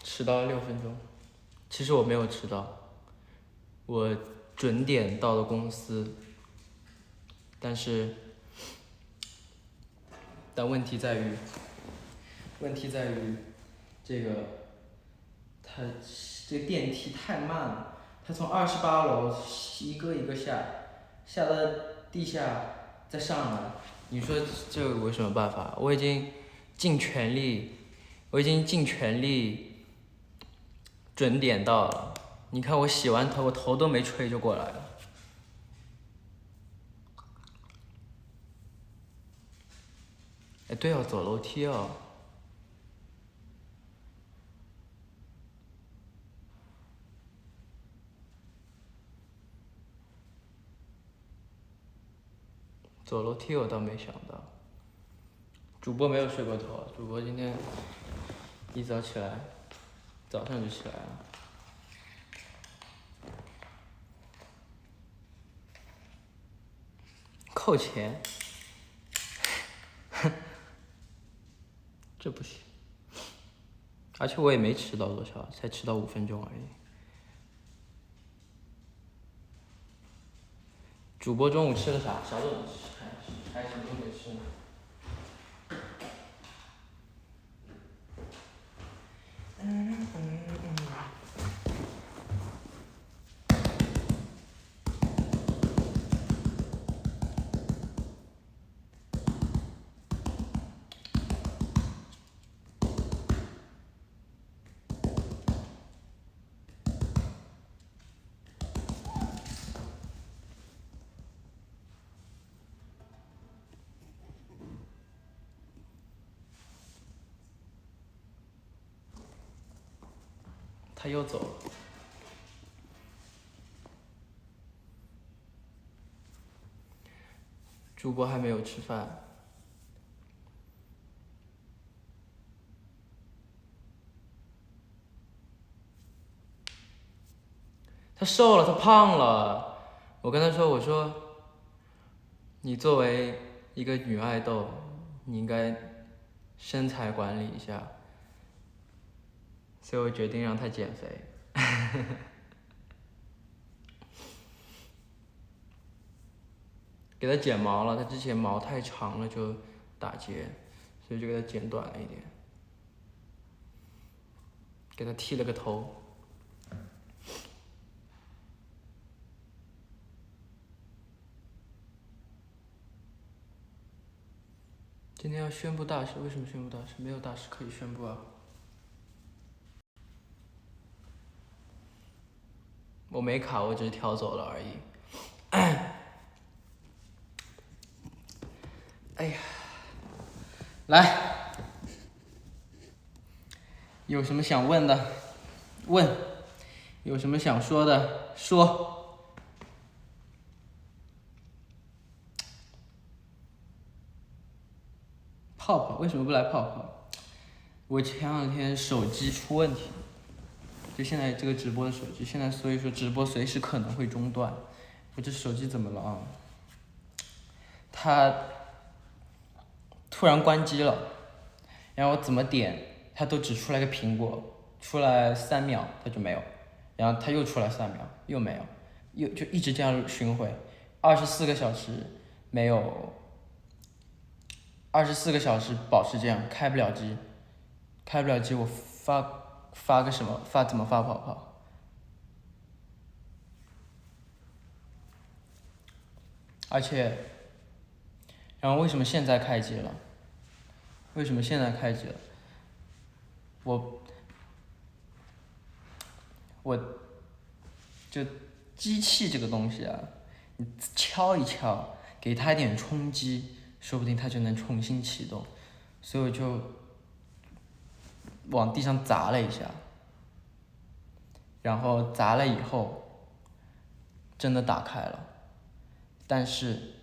迟到了6分钟，其实我没有迟到，我准点到了公司，但问题在于，这个它这个电梯太慢了，它从28楼一个一个下到地下再上来，你说这有什么办法？我已经尽全力准点到了。你看我洗完头，我头都没吹就过来了。哎，对哦，走楼梯哦。走楼梯我倒没想到。主播没有睡过头，主播今天一早起来，早上就起来了。扣钱，这不行。而且我也没迟到多少，才迟到5分钟而已。主播中午吃了啥？啥都能吃，还什么都没吃呢。他又走了。主播还没有吃饭。他瘦了，他胖了。我跟他说，我说，你作为一个女爱豆，你应该身材管理一下。所以我决定让他减肥。给他剪毛了，他之前毛太长了就打结，所以就给他剪短了一点，给他剃了个头。今天要宣布大事，为什么宣布大事？没有大事可以宣布啊。我没卡，我只是调走了而已。哎呀，来，有什么想问的，问；有什么想说的，说。泡泡为什么不来泡泡？我前2天手机出问题，就现在这个直播的手机，现在所以说直播随时可能会中断。我这手机怎么了啊？它突然关机了，然后我怎么点它都只出来个苹果，出来3秒它就没有，然后它又出来3秒又没有，又就一直这样巡回，24个小时没有，24个小时保持这样，开不了机，我发个什么怎么发泡泡？而且，然后为什么现在开机了？我就机器这个东西啊，你敲一敲，给它一点冲击，说不定它就能重新启动。所以我就往地上砸了一下，然后砸了以后，真的打开了，但是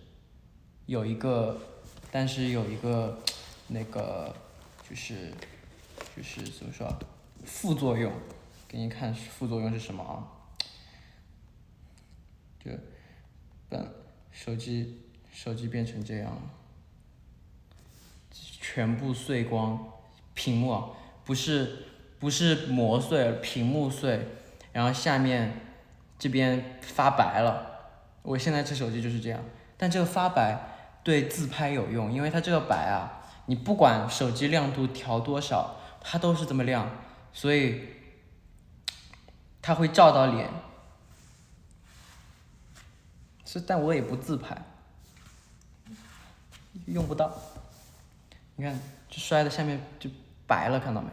有一个那个就是怎么说啊，副作用，给你看副作用是什么啊？就手机变成这样了。全部碎光，屏幕啊不是膜碎，屏幕碎，然后下面这边发白了。我现在这手机就是这样，但这个发白对自拍有用，因为它这个白啊，你不管手机亮度调多少，它都是这么亮，所以它会照到脸。但我也不自拍，用不到。你看，这摔的下面就白了，看到没？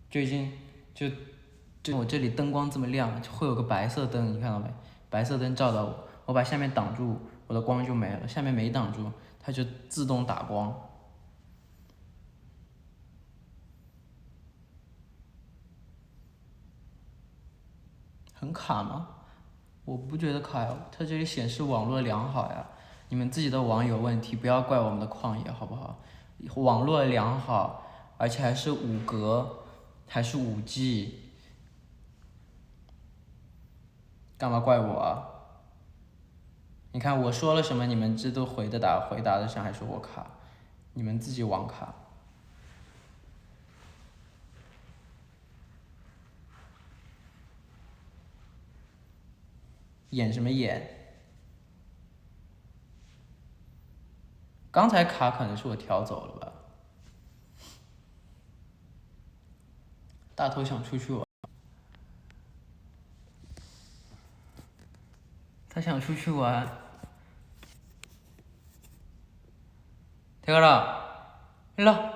就已经就我这里灯光这么亮，会有个白色灯，你看到没？白色灯照到我，我把下面挡住，我的光就没了。下面没挡住，它就自动打光。很卡吗？我不觉得卡呀，它这里显示网络良好呀。你们自己的网有问题，不要怪我们的旷野，好不好？网络良好，而且还是5格，还是5G，干嘛怪我啊？你看我说了什么，你们这都回答得上，还说我卡，你们自己网卡。演什么演？刚才卡可能是我调走了吧。大头想出去玩，他想出去玩。태가라 일로 와。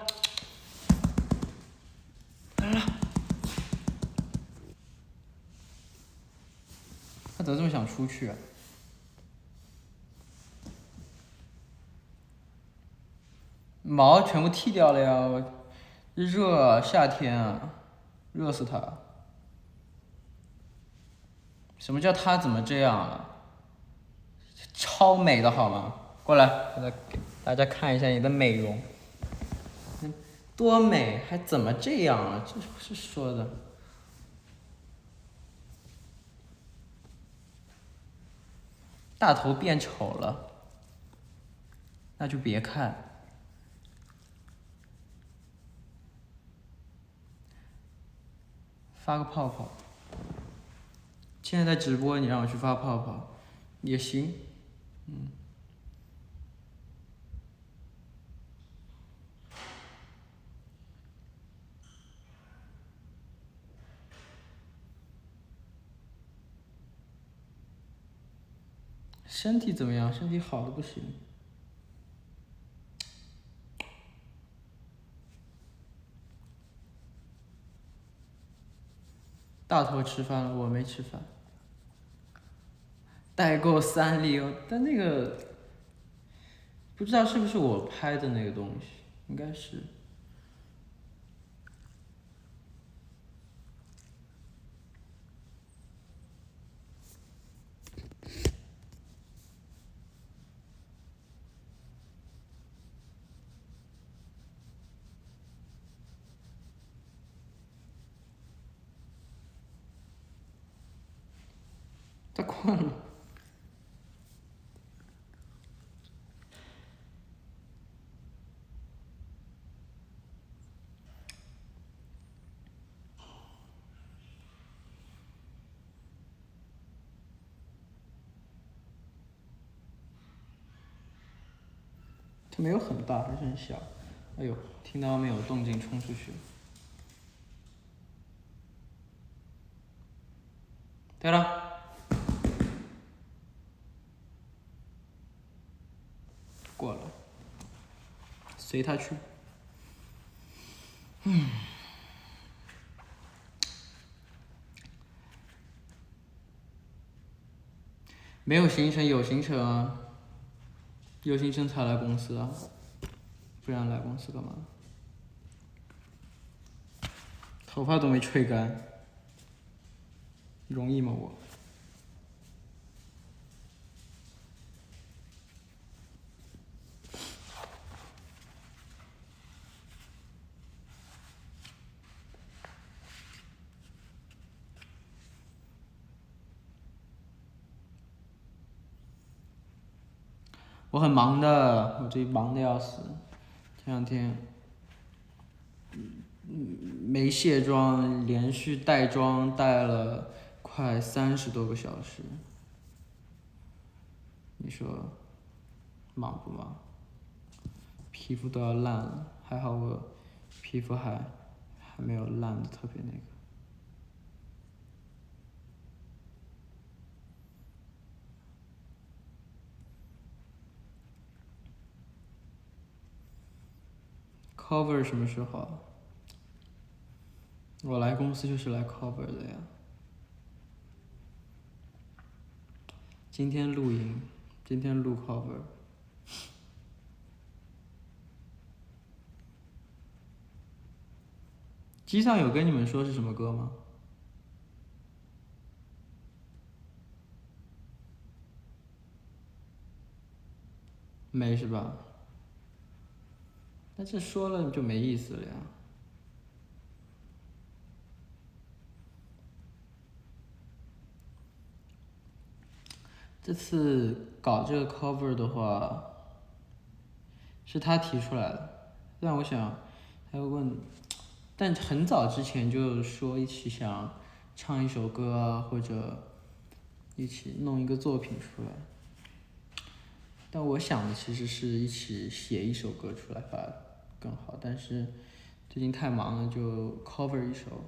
他怎么这么想出去啊？毛全部剃掉了呀！热，夏天啊，热死他！什么叫他怎么这样啊？超美的好吗？过来，给大家看一下你的美容，多美，还怎么这样啊？这是说的。大头变丑了，那就别看。发个泡泡。现在在直播，你让我去发泡泡，也行。身体怎么样？身体好的不行。大头吃饭了，我没吃饭。代购3粒哦，但那个不知道是不是我拍的那个东西，应该是。他困了。它没有很大，还是很小。哎呦，听到外面有动静，冲出去。对了，过了，随他去。没有行程，有行程啊。有行程才来公司啊，不然来公司干嘛？头发都没吹干，容易吗我？我很忙的，我这忙的要死，前两天没卸妆，连续带妆带了快30多个小时，你说忙不忙？皮肤都要烂了，还好我皮肤还没有烂的特别那个。cover 什么时候啊？我来公司就是来 cover 的呀。今天录音，今天录 cover。机上有跟你们说是什么歌吗？没是吧？那这说了就没意思了呀。这次搞这个 cover 的话，是他提出来的，但我想，他又问，但很早之前就说一起想唱一首歌啊，或者一起弄一个作品出来。但我想的其实是一起写一首歌出来吧，更好。但是最近太忙了，就 cover 一首。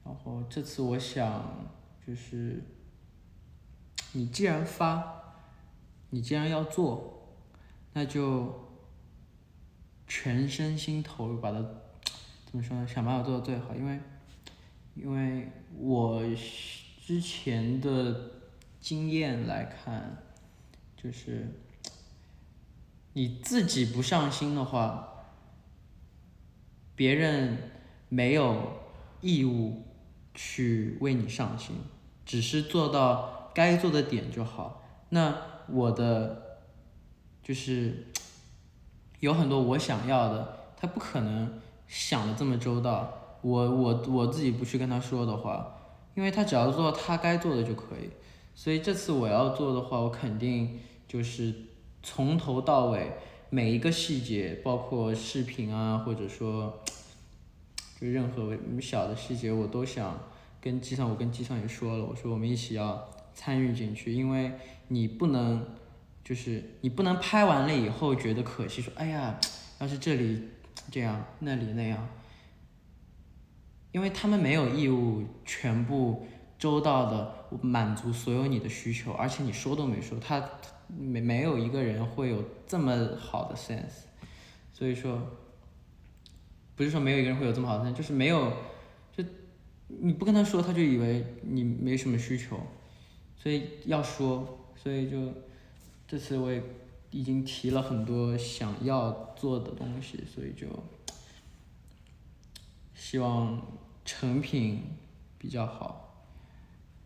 然后这次我想，就是你既然发，你既然要做，那就全身心投入，把它怎么说呢？想办法做到最好。因为我之前的经验来看，就是你自己不上心的话，别人没有义务去为你上心，只是做到该做的点就好。那我的就是有很多我想要的，他不可能想的这么周到。我自己不去跟他说的话，因为他只要做到他该做的就可以。所以这次我要做的话，我肯定就是从头到尾每一个细节，包括视频啊，或者说就任何小的细节，我都想跟机上，我跟机上也说了，我说我们一起要参与进去，因为你不能拍完了以后觉得可惜，说哎呀，要是这里这样，那里那样，因为他们没有义务全部周到的满足所有你的需求，而且你说都没说，他没有一个人会有这么好的 sense， 所以说不是说没有一个人会有这么好的 sense， 就是没有，就你不跟他说，他就以为你没什么需求，所以要说，所以就这次我也已经提了很多想要做的东西，所以就希望成品比较好。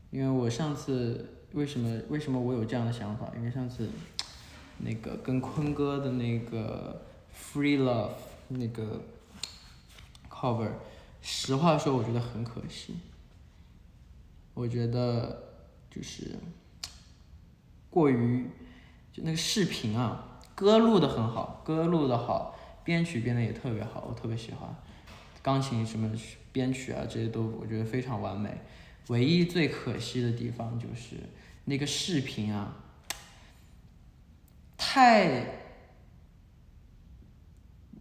因为我上次为什么我有这样的想法？因为上次那个跟坤哥的那个 Free Love 那个 cover， 实话说我觉得很可惜。我觉得就是过于就那个视频啊，歌录的很好，歌录的好，编曲编的也特别好，我特别喜欢。钢琴什么编曲啊，这些都我觉得非常完美。唯一最可惜的地方就是那个视频啊，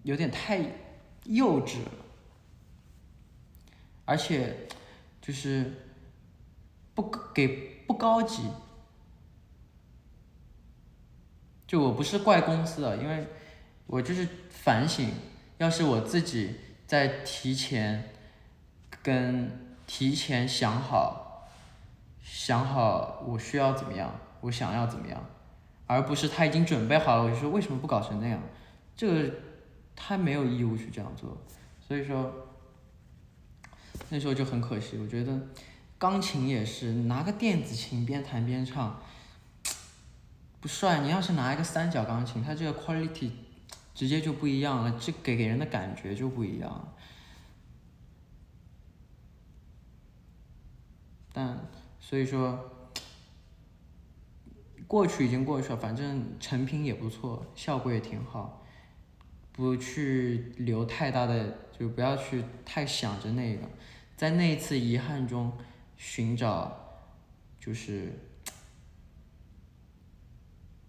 有点太幼稚了，而且就是不高级。就我不是怪公司啊，因为我就是反省，要是我自己在提前想好我需要怎么样，我想要怎么样，而不是他已经准备好了，我就说为什么不搞成那样？这个他没有义务去这样做，所以说那时候就很可惜。我觉得钢琴也是，拿个电子琴边弹边唱不帅。你要是拿一个三角钢琴，它这个 quality 直接就不一样了，这给人的感觉就不一样了。但所以说过去已经过去了，反正成品也不错，效果也挺好。不去留太大的，就不要去太想着那个，在那一次遗憾中寻找就是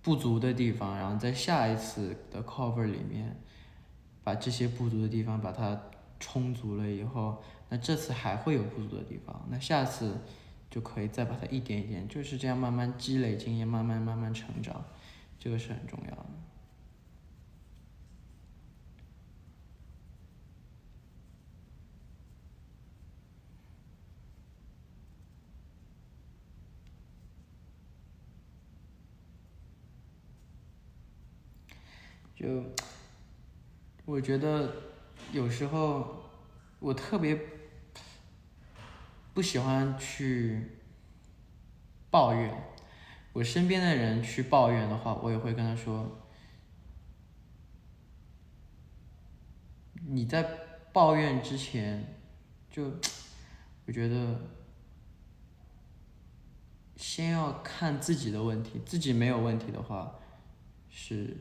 不足的地方，然后在下一次的 cover 里面把这些不足的地方把它充足了以后，那这次还会有不足的地方，那下次就可以再把它一点一点，就是这样慢慢积累经验，慢慢成长，这个是很重要的。就我觉得有时候我特别不喜欢去抱怨，我身边的人去抱怨的话，我也会跟他说，你在抱怨之前，就我觉得先要看自己的问题，自己没有问题的话，是，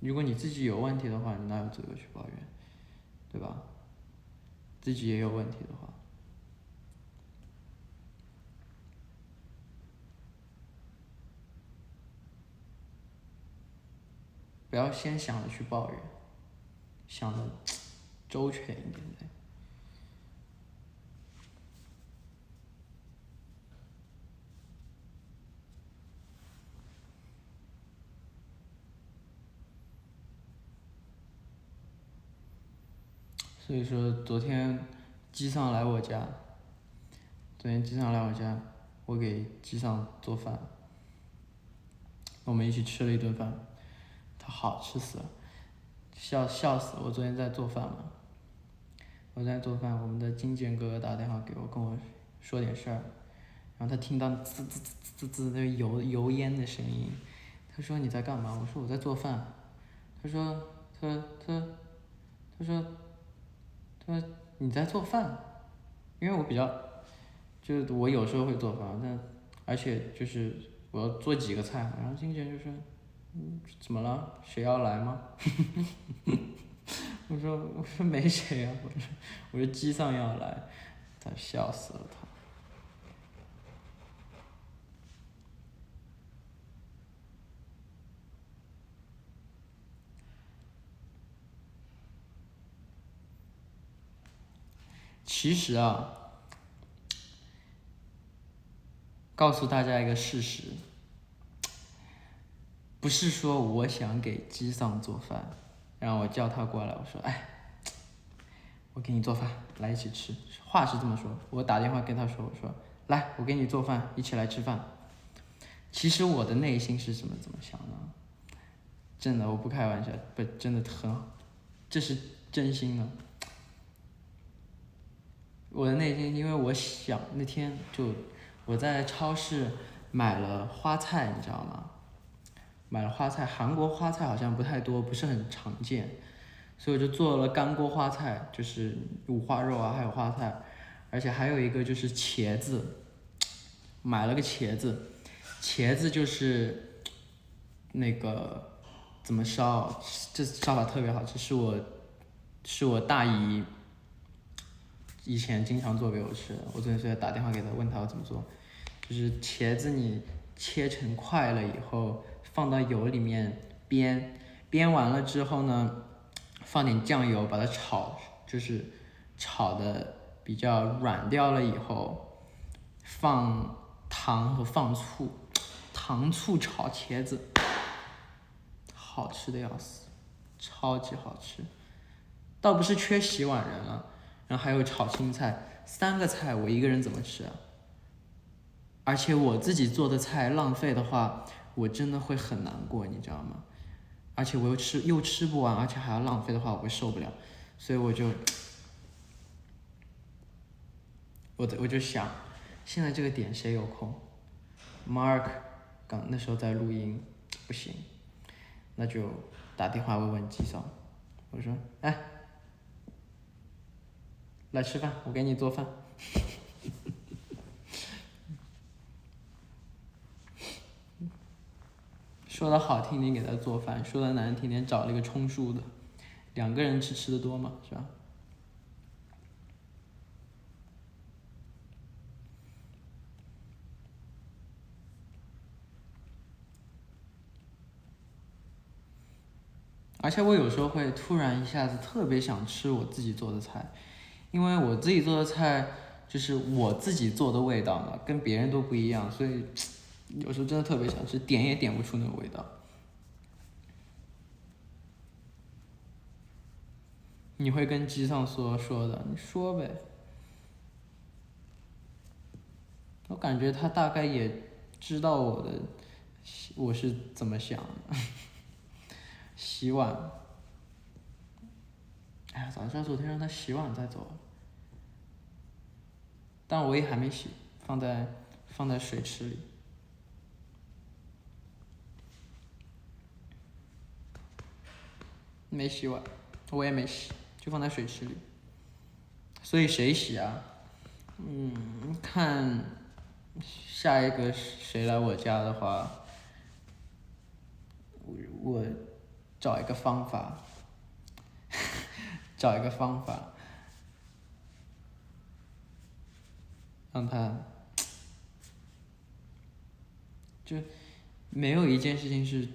如果你自己有问题的话，你哪有资格去抱怨，对吧？自己也有问题的话，不要先想着去抱怨，想的周全一点的。所以说，昨天机上来我家，我给机上做饭，我们一起吃了一顿饭，他好吃死了，笑死了。我昨天在做饭嘛，我在做饭，我们的经纪人哥哥打电话给我，跟我说点事儿，然后他听到滋滋滋滋滋那油烟的声音，他说你在干嘛？我说我在做饭。他说他说你在做饭，因为我比较，就是我有时候会做饭，但而且就是我要做几个菜，然后经纪人就说，怎么了？谁要来吗？我说没谁啊，我说机上要来，他笑死了他。其实啊，告诉大家一个事实，不是说我想给机上做饭，然后我叫他过来，我说，哎，我给你做饭，来一起吃。话是这么说，我打电话跟他说，我说，来，我给你做饭，一起来吃饭。其实我的内心是怎么想的？真的，我不开玩笑，不，真的很好，这是真心的。我的内心，因为我想那天就我在超市买了花菜，你知道吗？买了花菜，韩国花菜好像不太多，不是很常见，所以我就做了干锅花菜，就是五花肉啊，还有花菜，而且还有一个就是茄子，买了个茄子，茄子就是那个怎么烧，这烧法特别好吃，是我大姨以前经常做给我吃的，我昨天所以打电话给她问她要怎么做，就是茄子你切成块了以后放到油里面煸完了之后呢，放点酱油把它炒，就是炒的比较软掉了以后，放糖和放醋，糖醋炒茄子，好吃的要死，超级好吃，倒不是缺洗碗人了。然后还有炒青菜，3个菜我一个人怎么吃啊？而且我自己做的菜浪费的话，我真的会很难过，你知道吗？而且我又吃不完，而且还要浪费的话，我会受不了。所以我就想，现在这个点谁有空 ？Mark 那时候在录音，不行，那就打电话问机长，我说，哎，来吃饭，我给你做饭。说的好听点给他做饭，说的难听点找了一个充数的。2个人吃得多嘛，是吧？而且我有时候会突然一下子特别想吃我自己做的菜，因为我自己做的菜就是我自己做的味道嘛，跟别人都不一样，所以有时候真的特别想吃，点也点不出那个味道。你会跟机上说的，你说呗。我感觉他大概也知道我是怎么想的。洗碗，哎呀，早知道昨天让他洗碗再走，但我也还没洗，放在水池里。没洗碗，我也没洗，就放在水池里。所以谁洗啊？看下一个谁来我家的话，我找一个方法，找一个方法，让他就没有一件事情是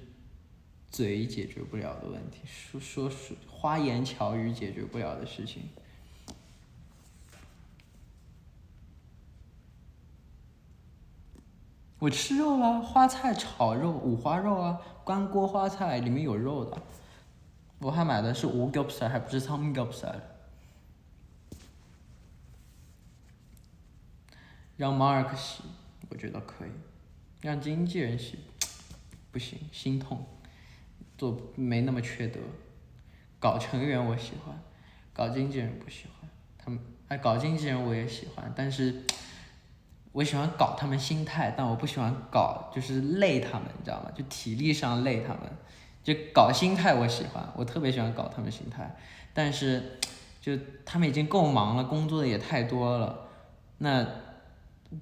嘴解决不了的问题，说花言巧语解决不了的事情。我吃肉了，花菜炒肉，五花肉啊，干锅花菜里面有肉的。我还买的是5겹살，还不是3겹살。让 Mark 洗，我觉得可以。让经纪人洗，不行，心痛。做没那么缺德。搞成员我喜欢，搞经纪人不喜欢。他们搞经纪人我也喜欢，但是我喜欢搞他们心态，但我不喜欢搞就是累他们，你知道吗？就体力上累他们。就搞心态我喜欢，我特别喜欢搞他们心态，但是就他们已经够忙了，工作的也太多了，那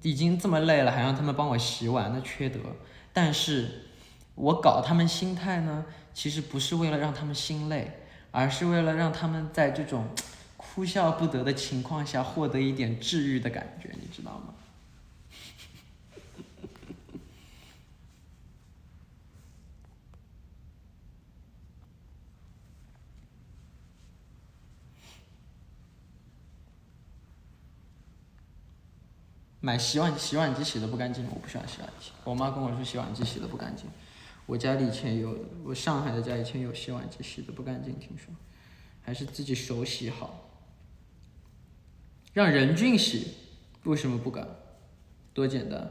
已经这么累了，还让他们帮我洗碗，那缺德。但是我搞他们心态呢，其实不是为了让他们心累，而是为了让他们在这种哭笑不得的情况下获得一点治愈的感觉，你知道吗？买洗碗机洗的不干净，我不喜欢洗碗机。我妈跟我说洗碗机洗的不干净，我家里以前有，我上海的家以前有洗碗机洗的不干净，听说，还是自己手洗好。让任俊洗，为什么不敢？多简单！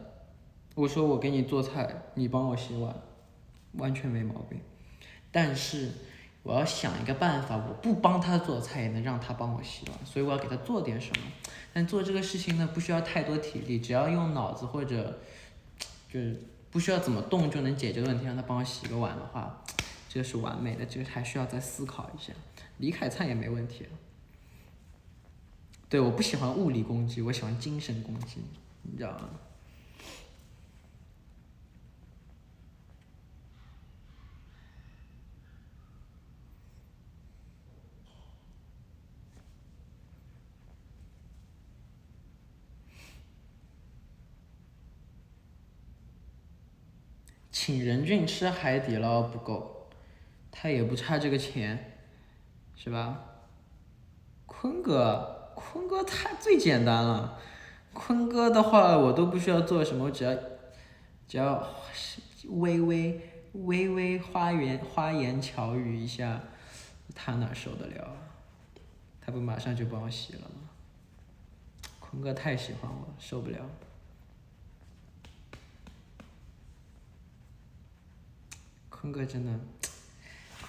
我说我给你做菜，你帮我洗碗，完全没毛病。但是我要想一个办法，我不帮他做菜也能让他帮我洗碗，所以我要给他做点什么。但做这个事情呢，不需要太多体力，只要用脑子或者就是不需要怎么动就能解决的问题，让他帮我洗个碗的话，这个是完美的。这个还需要再思考一下。李凯灿也没问题。对，我不喜欢物理攻击，我喜欢精神攻击，你知道吗？请任俊吃海底捞不够，他也不差这个钱，是吧？坤哥太最简单了，坤哥的话我都不需要做什么，我只要微微花言巧语一下，他哪受得了？他不马上就帮我洗了吗？坤哥太喜欢我了，受不了。坤哥真的，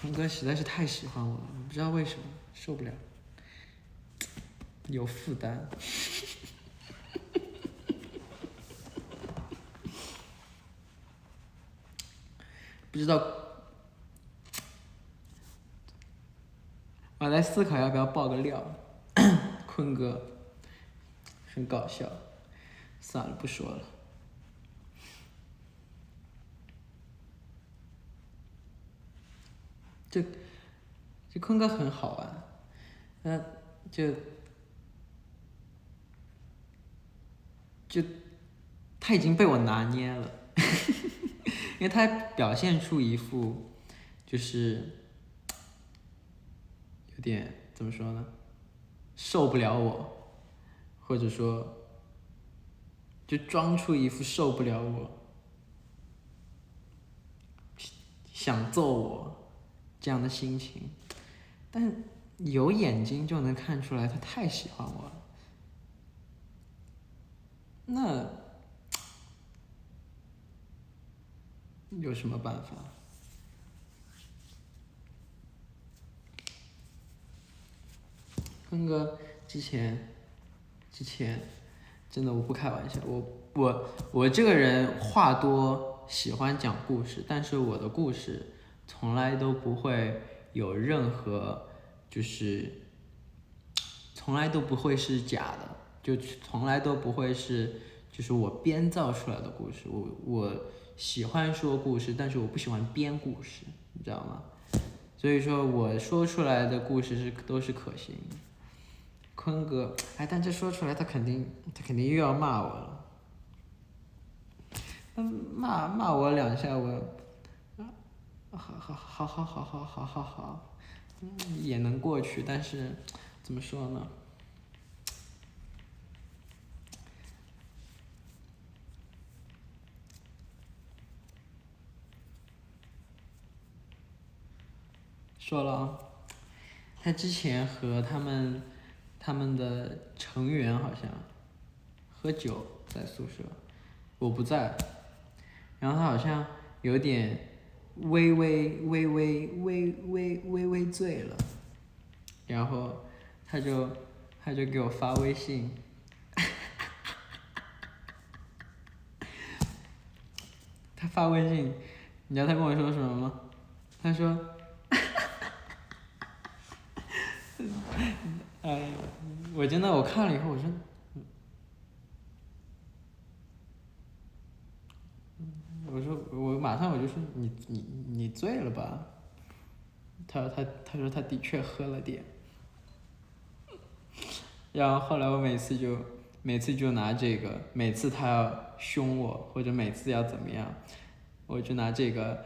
坤哥实在是太喜欢我了，不知道为什么，受不了，有负担。不知道，我在思考要不要爆个料。坤哥很搞笑，算了，不说了。就坤哥很好玩，就就他已经被我拿捏了，因为他表现出一副就是有点怎么说呢，受不了我，或者说就装出一副受不了我，想揍我这样的心情，但有眼睛就能看出来他太喜欢我了。那有什么办法？坤哥之前真的我不开玩笑，我这个人话多，喜欢讲故事，但是我的故事从来都不会有任何就是从来都不会是假的，就从来都不会是就是我编造出来的故事。我喜欢说故事，但是我不喜欢编故事，你知道吗？所以说我说出来的故事都是可行的。坤哥，哎，但这说出来他肯定又要骂我了。骂我两下，好，也能过去，但是怎么说呢？说了啊，他之前和他们的成员好像喝酒在宿舍，我不在，然后他好像有点微微醉了，然后他就给我发微信，他发微信，你知道他跟我说什么吗？他说，哎，我看了以后我说。我马上就说你醉了吧？他说他的确喝了点，然后后来我每次就拿这个，每次他要凶我或者每次要怎么样，我就拿这个，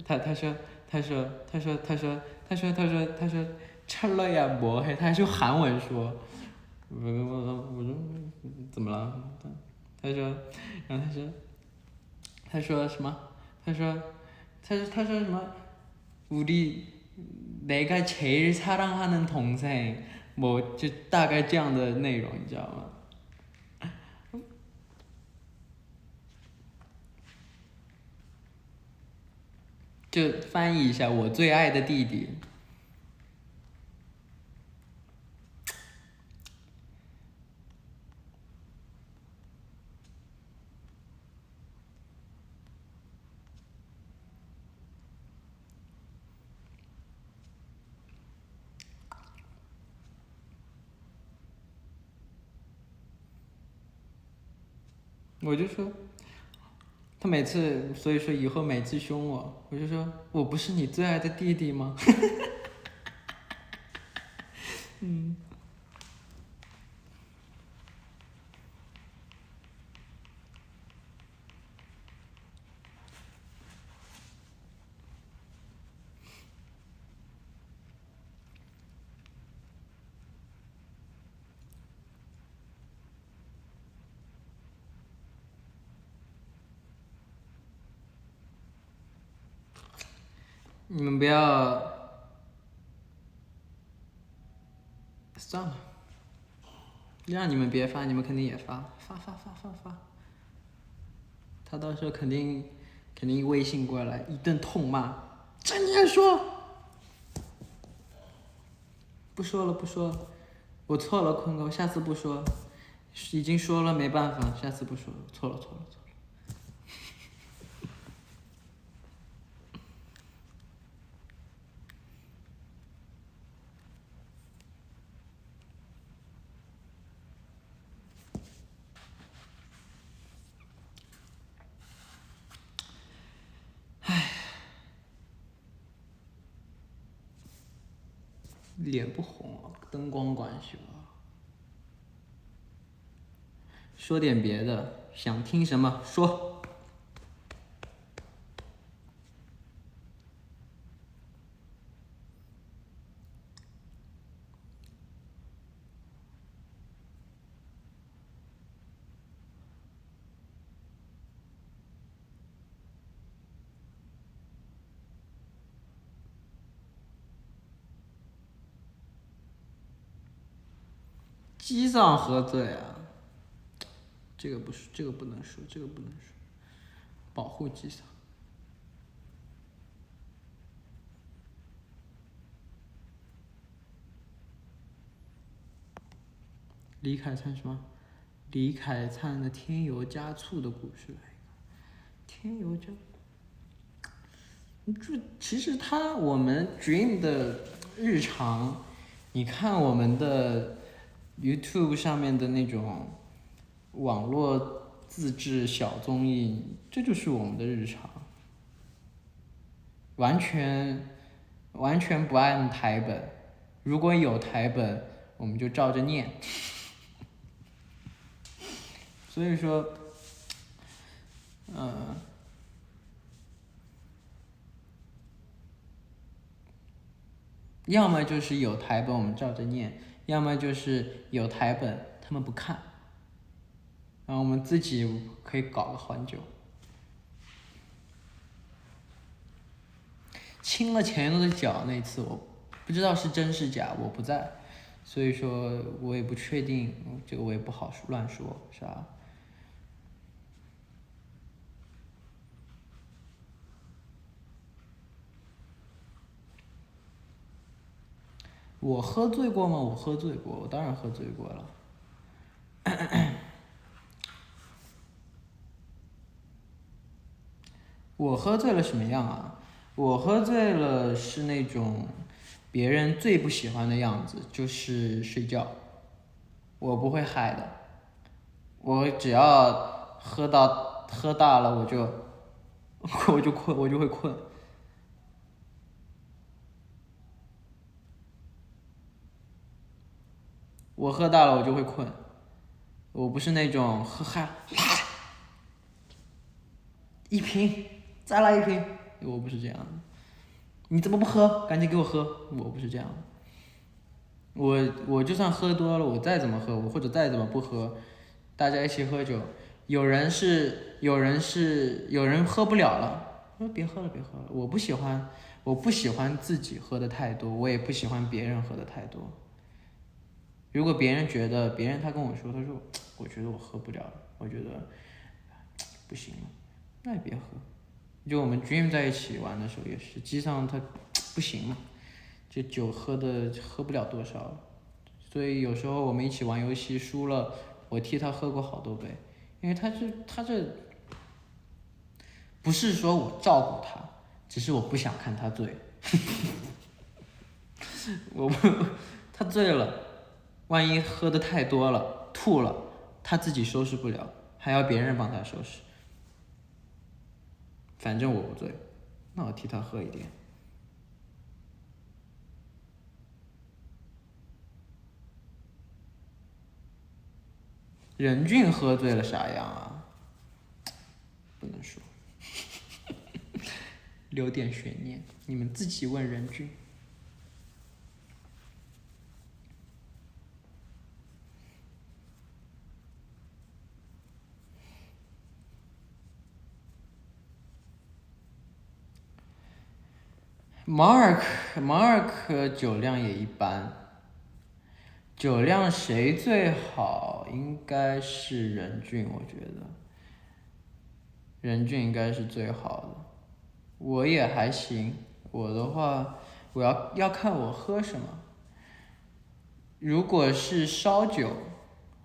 他说吃了呀不嘿，他还是用韩文说，我说怎么了？他说，然后他说什么？他说什么？우리 내가 제일 사랑하는 동생 뭐就大概这样的内容，你知道吗？就翻译一下，我最爱的弟弟。我就说，他每次，所以说以后每次凶我，我就说我不是你最爱的弟弟吗？嗯。你们不要，算了，让你们别发，你们肯定也发，发。他到时候肯定微信过来一顿痛骂，这你也说？不说了，我错了，坤哥，我下次不说，已经说了没办法，下次不说了，错了。脸不红啊，灯光关系吧。说点别的，想听什么说。机上喝醉啊，这个不是，这个不能说，这个不能说，保护机上。李凯灿什么？李凯灿的添油加醋的故事来一个。添油加，就其实我们 Dream 的日常，你看我们的 YouTube 上面的那种网络自制小综艺，这就是我们的日常，完全不按台本，如果有台本，我们就照着念。所以说，要么就是有台本我们照着念，要么就是有台本他们不看，然后我们自己可以搞个很久。亲了前头的脚那次，我不知道是真是假，我不在，所以说我也不确定，这个我也不好乱说，是吧？我喝醉过吗？我喝醉过，我当然喝醉过了。我喝醉了什么样啊？我喝醉了是那种别人最不喜欢的样子，就是睡觉。我不会嗨的，我只要喝大了我就困，我就会困。我喝大了我就会困，我不是那种喝嗨了一瓶再来一瓶，我不是这样的。你怎么不喝？赶紧给我喝！我不是这样的。我就算喝多了，我再怎么喝，我或者再怎么不喝，大家一起喝酒，有人喝不了了，说别喝了别喝了。我不喜欢自己喝的太多，我也不喜欢别人喝的太多。如果别人他跟我说，他说我觉得我喝不了了，我觉得不行了，那也别喝。就我们 Dream 在一起玩的时候也是，机上他不行嘛，这酒喝不了多少，所以有时候我们一起玩游戏输了，我替他喝过好多杯，因为他这不是说我照顾他，只是我不想看他醉。他醉了，万一喝的太多了吐了，他自己收拾不了，还要别人帮他收拾。反正我不醉，那我替他喝一点。任俊喝醉了啥样啊？不能说，留点悬念，你们自己问任俊。Mark 酒量也一般，酒量谁最好？应该是任俊，我觉得任俊应该是最好的。我也还行，我的话，我要看我喝什么。如果是烧酒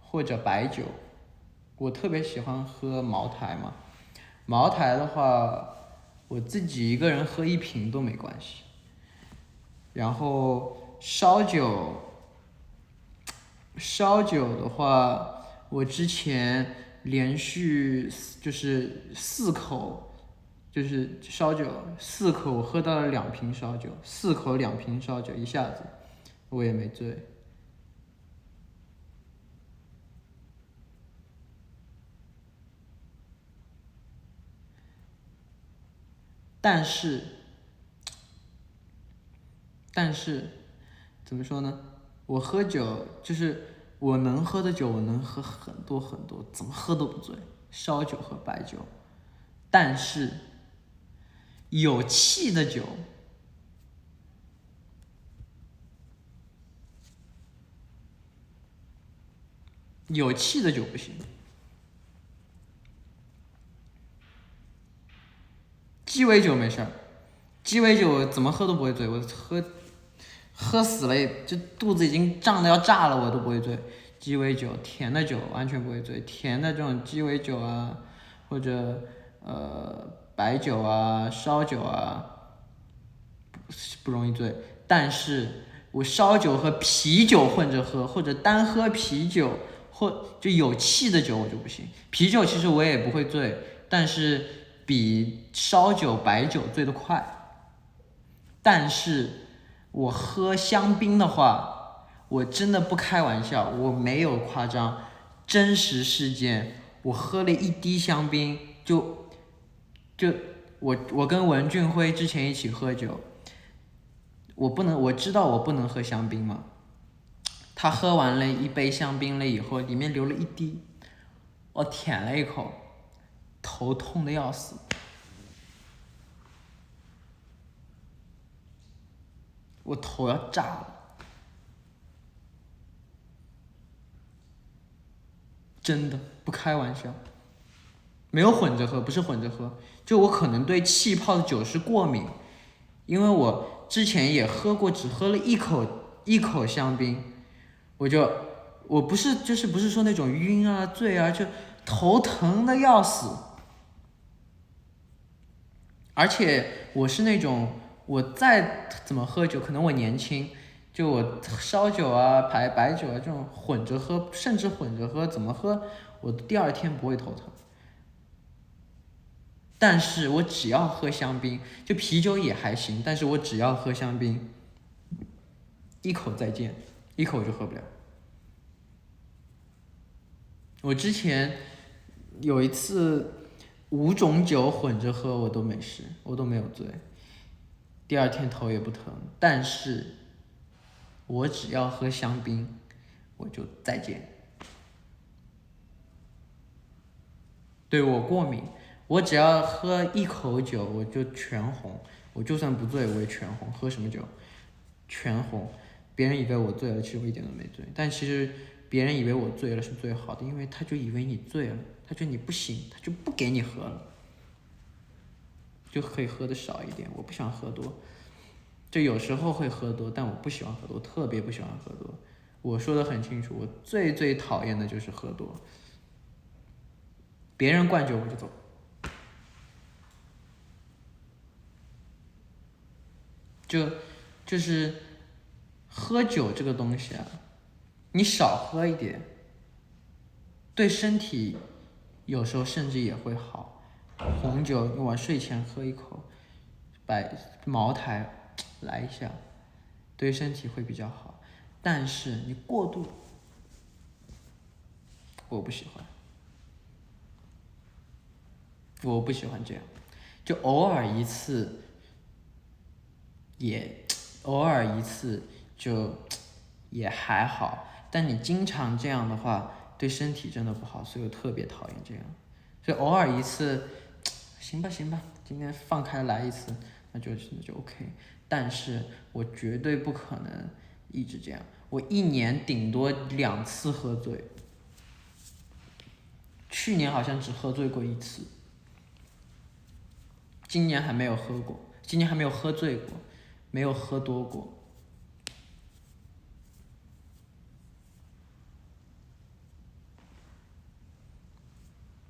或者白酒，我特别喜欢喝茅台嘛。茅台的话，我自己一个人喝一瓶都没关系。然后烧酒的话，我之前连续就是4口，就是烧酒4口，我喝到了2瓶烧酒，4口2瓶烧酒一下子，我也没醉。但是，怎么说呢？我喝酒就是我能喝的酒，我能喝很多很多，怎么喝都不醉，烧酒和白酒。但是有气的酒，有气的酒不行。鸡尾酒没事儿，鸡尾酒怎么喝都不会醉，我喝死了也就肚子已经胀得要炸了，我都不会醉。鸡尾酒，甜的酒完全不会醉，甜的这种鸡尾酒啊，或者白酒啊、烧酒啊，不容易醉。但是我烧酒和啤酒混着喝，或者单喝啤酒，或就有气的酒我就不行。啤酒其实我也不会醉，但是比烧酒、白酒醉得快。但是我喝香槟的话，我真的不开玩笑，我没有夸张，真实事件，我喝了一滴香槟，就我跟文俊辉之前一起喝酒，我知道我不能喝香槟嘛，他喝完了一杯香槟了以后，里面流了一滴，我舔了一口，头痛的要死。我头要炸了，真的不开玩笑。没有混着喝，不是混着喝，就我可能对气泡的酒是过敏，因为我之前也喝过，只喝了一口香槟，我不是不是说那种晕啊醉啊，就头疼的要死。而且我是那种我再怎么喝酒，可能我年轻，就我烧酒啊、白酒啊这种混着喝，甚至混着喝，怎么喝我第二天不会头疼。但是我只要喝香槟，就啤酒也还行，但是我只要喝香槟，一口再见，一口就喝不了。我之前有一次5种酒混着喝，我都没事，我都没有醉，第二天头也不疼。但是我只要喝香槟，我就再见。对，我过敏，我只要喝一口酒我就全红，我就算不醉我也全红。喝什么酒？全红。别人以为我醉了，其实我一点都没醉。但其实别人以为我醉了是最好的，因为他就以为你醉了，他觉得你不行，他就不给你喝了，就可以喝的少一点。我不想喝多，就有时候会喝多，但我不喜欢喝多，特别不喜欢喝多。我说的很清楚，我最讨厌的就是喝多。别人灌酒我就走。就是喝酒这个东西啊，你少喝一点，对身体有时候甚至也会好。红酒你晚睡前喝一口，茅台来一下，对身体会比较好。但是你过度，我不喜欢，我不喜欢这样，就偶尔一次也偶尔一次就也还好，但你经常这样的话，对身体真的不好，所以我特别讨厌这样。所以偶尔一次，行吧，今天放开来一次，那就 OK。但是我绝对不可能一直这样，我一年顶多2次喝醉，去年好像只喝醉过1次，今年还没有喝过，今年还没有喝醉过，没有喝多过。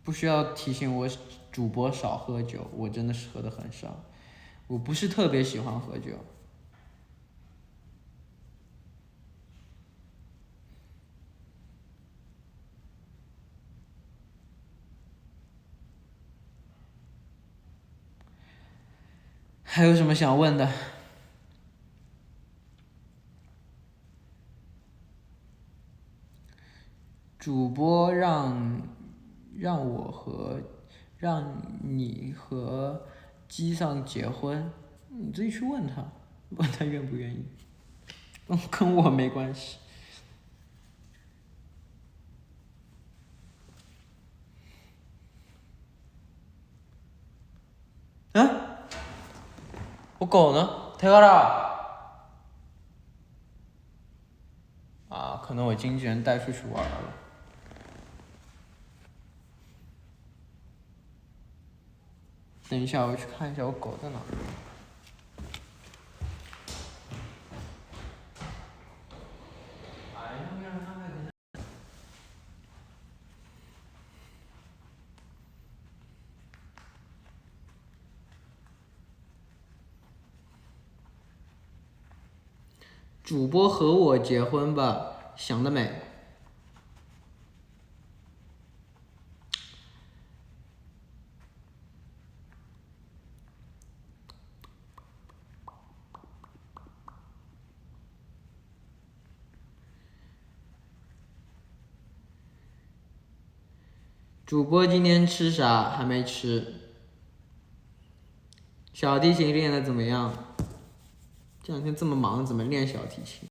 不需要提醒我主播少喝酒，我真的是喝的很少，我不是特别喜欢喝酒。还有什么想问的？主播让你和机上结婚，你自己去问他，问他愿不愿意，跟我没关系。啊？我狗呢？推开了。啊，可能我经纪人带出去玩了。等一下，我去看一下我狗在哪。主播和我结婚吧，想得美。主播今天吃啥？还没吃。小提琴练得怎么样？这两天这么忙，怎么练小提琴？